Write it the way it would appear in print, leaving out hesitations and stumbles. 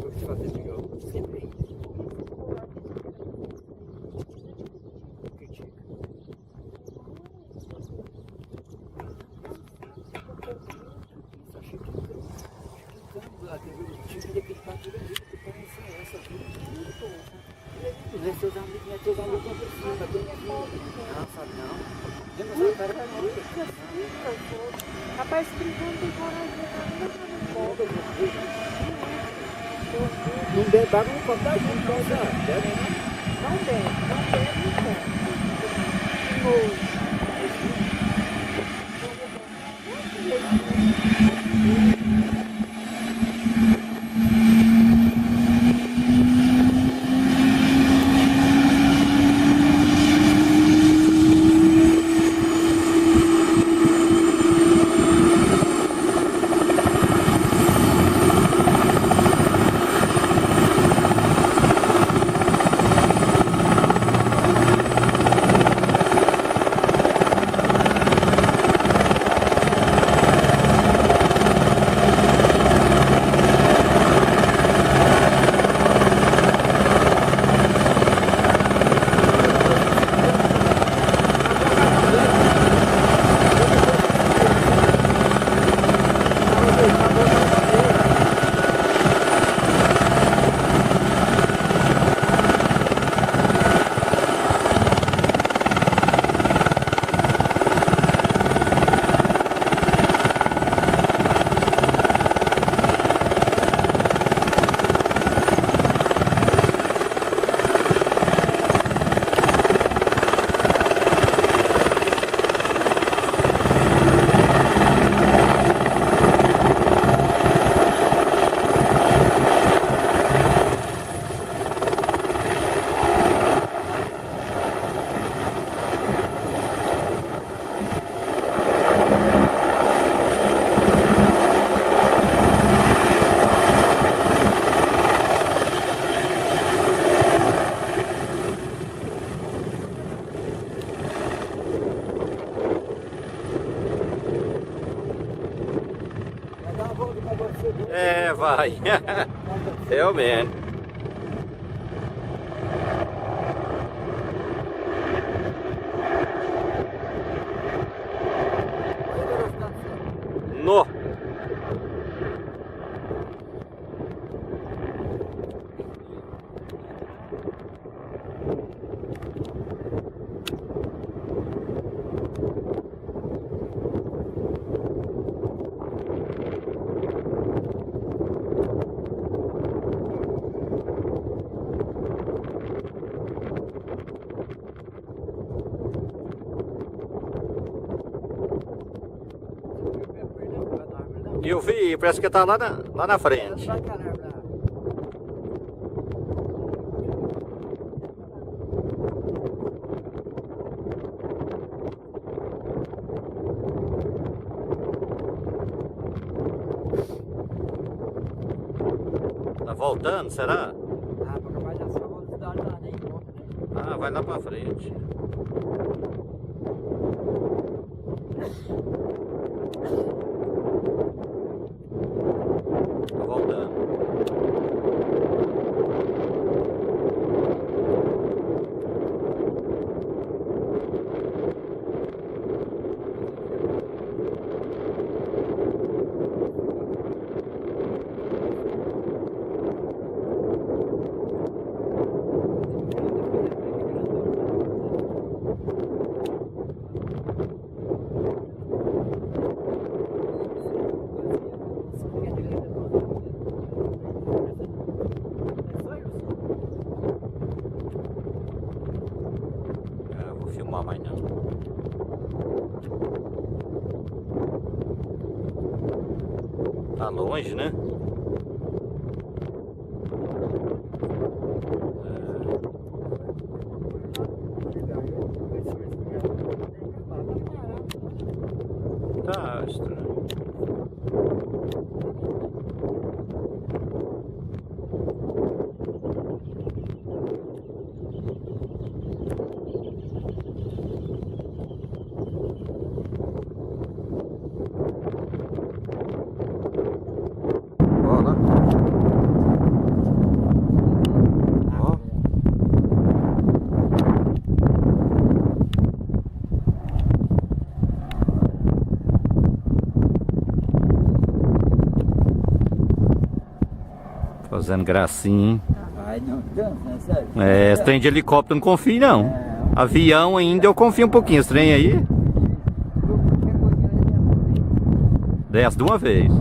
vou te fazer legal. Sempre é isso. Critica. Achei que tinha daquele pato ali, que parece essa aqui. Seus amigos vão por cima, bem aqui. Não, sabe não. Eu não sabe, cara, vai não. Rapaz, brincando tem coragem, não bebe água no copo da gente, não, sabe? Bebe não? não bebe, não É, vai. Realmente. No. Eu vi, parece que tá lá na frente. Tá voltando, será? Ah, porque vai dar só a velocidade lá, nem conta, né? Ah, vai lá pra frente. Tá voltando. Vou filmar mais não. Tá longe, né? Tá estranho. Fazendo gracinha, hein? Ai, não tanto, né? Sério? É, esse trem de helicóptero não confio não. Avião ainda eu confio um pouquinho. Esse trem aí, desce de uma vez.